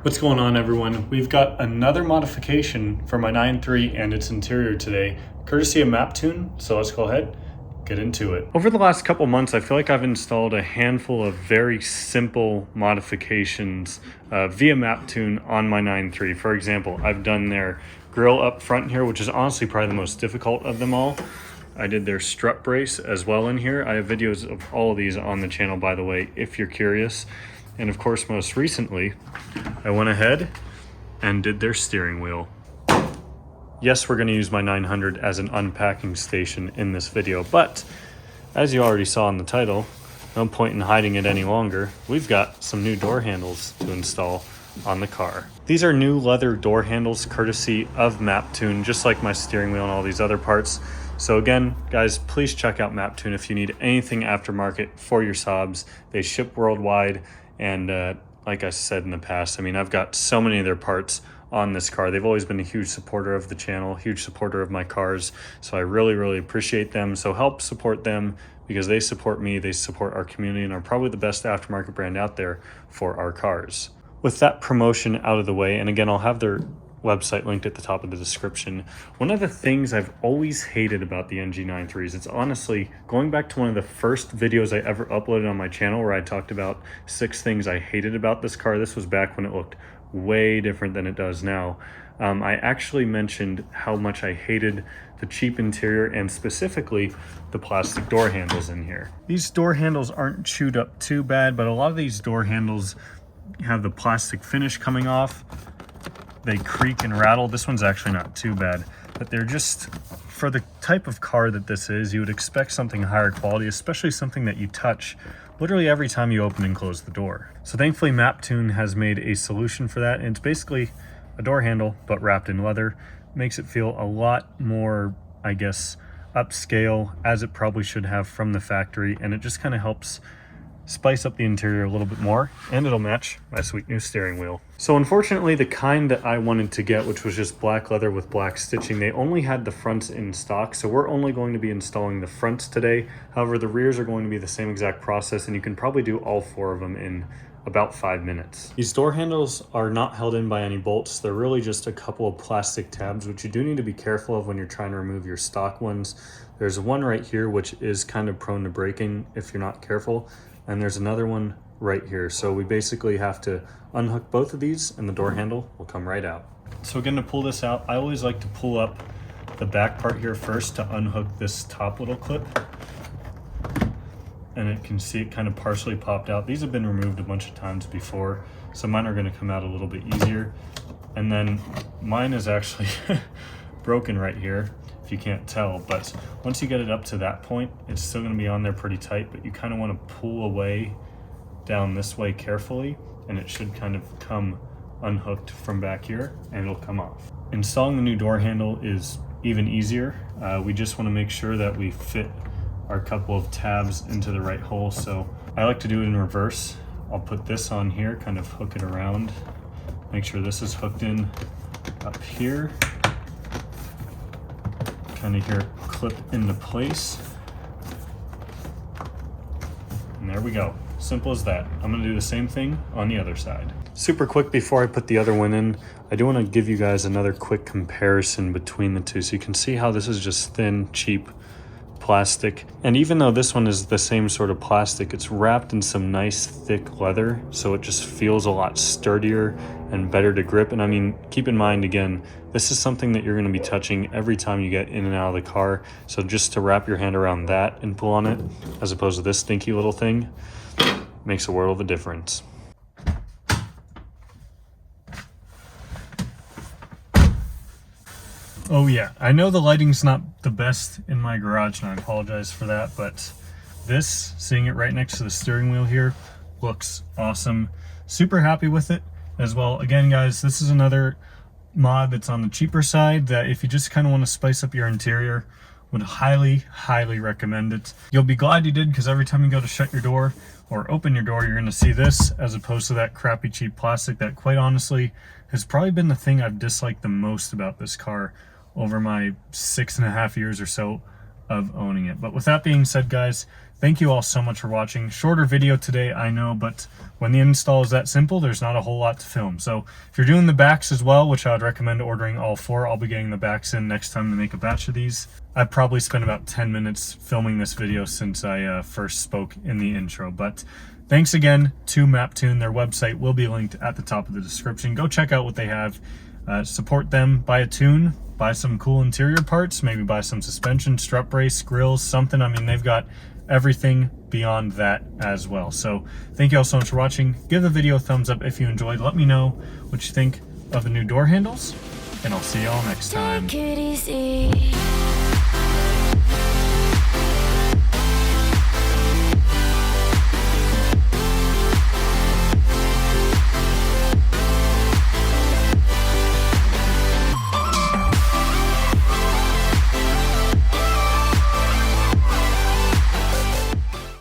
What's going on, everyone? We've got another modification for my 9.3 and its interior today, courtesy of Maptun, so let's go ahead, get into it. Over the last couple months, I feel like I've installed a handful of very simple modifications via Maptun on my 9.3. For example, I've done their grill up front here, which is honestly probably the most difficult of them all. I did their strut brace as well in here. I have videos of all of these on the channel, by the way, if you're curious. And of course, most recently, I went ahead and did their steering wheel. Yes, we're going to use my 900 as an unpacking station in this video, but as you already saw in the title, no point in hiding it any longer. We've got some new door handles to install on the car. These are new leather door handles courtesy of Maptun, just like my steering wheel and all these other parts. So again, guys, please check out Maptun if you need anything aftermarket for your Saabs. They ship worldwide. And like I said in the past, I mean, I've got so many of their parts on this car. They've always been a huge supporter of the channel, huge supporter of my cars. So I really, really appreciate them. So help support them because they support me, they support our community, and are probably the best aftermarket brand out there for our cars. With that promotion out of the way, and again, I'll have their website linked at the top of the description. One of the things I've always hated about the NG93s, it's honestly going back to one of the first videos I ever uploaded on my channel where I talked about 6 things I hated about this car. This was back when it looked way different than it does now. I actually mentioned how much I hated the cheap interior and specifically the plastic door handles in here. These door handles aren't chewed up too bad, but a lot of these door handles have the plastic finish coming off. They creak and rattle. This one's actually not too bad, but they're just, for the type of car that this is, you would expect something higher quality, especially something that you touch literally every time you open and close the door. So thankfully Maptun has made a solution for that, and it's basically a door handle but wrapped in leather. Makes it feel a lot more, I guess, upscale, as it probably should have from the factory, and it just kind of helps spice up the interior a little bit more, and it'll match my sweet new steering wheel. So unfortunately, the kind that I wanted to get, which was just black leather with black stitching, they only had the fronts in stock, so we're only going to be installing the fronts today. However, the rears are going to be the same exact process, and you can probably do all 4 of them in about 5 minutes. These door handles are not held in by any bolts. They're really just a couple of plastic tabs, which you do need to be careful of when you're trying to remove your stock ones. There's one right here, which is kind of prone to breaking if you're not careful. And there's another one right here. So we basically have to unhook both of these and the door handle will come right out. So again, to pull this out, I always like to pull up the back part here first to unhook this top little clip. And it can see it kind of partially popped out. These have been removed a bunch of times before, so mine are gonna come out a little bit easier. And then mine is actually broken right here, if you can't tell, but once you get it up to that point, it's still going to be on there pretty tight, but you kind of want to pull away down this way carefully, and it should kind of come unhooked from back here, and it'll come off. Installing the new door handle is even easier. We just want to make sure that we fit our couple of tabs into the right hole, so I like to do it in reverse. I'll put this on here, kind of hook it around, make sure this is hooked in up here, kind of hear it clip into place, and there we go. Simple as that. I'm going to do the same thing on the other side. Super quick before I put the other one in, I do want to give you guys another quick comparison between the two so you can see how this is just thin, cheap plastic. And even though this one is the same sort of plastic, it's wrapped in some nice thick leather, so it just feels a lot sturdier and better to grip. And I mean, keep in mind, again, this is something that you're going to be touching every time you get in and out of the car, so just to wrap your hand around that and pull on it as opposed to this stinky little thing makes a world of a difference. Oh yeah, I know the lighting's not the best in my garage, and I apologize for that, but this, seeing it right next to the steering wheel here, looks awesome. Super happy with it as well. Again, guys, this is another mod that's on the cheaper side that if you just kind of want to spice up your interior, would highly recommend it. You'll be glad you did, because every time you go to shut your door or open your door, you're going to see this as opposed to that crappy cheap plastic that, quite honestly, has probably been the thing I've disliked the most about this car over my 6.5 years or so of owning it. But with that being said, guys, thank you all so much for watching. Shorter video today, I know, but when the install is that simple, there's not a whole lot to film. So if you're doing the backs as well, which I would recommend ordering all 4, I'll be getting the backs in next time to make a batch of these. I've probably spent about 10 minutes filming this video since I first spoke in the intro. But thanks again to Maptun. Their website will be linked at the top of the description. Go check out what they have. Support them, buy a tune, buy some cool interior parts, maybe buy some suspension, strut brace, grills, something. I mean, they've got everything beyond that as well. So thank you all so much for watching. Give the video a thumbs up if you enjoyed. Let me know what you think of the new door handles, and I'll see y'all next time. Take it easy.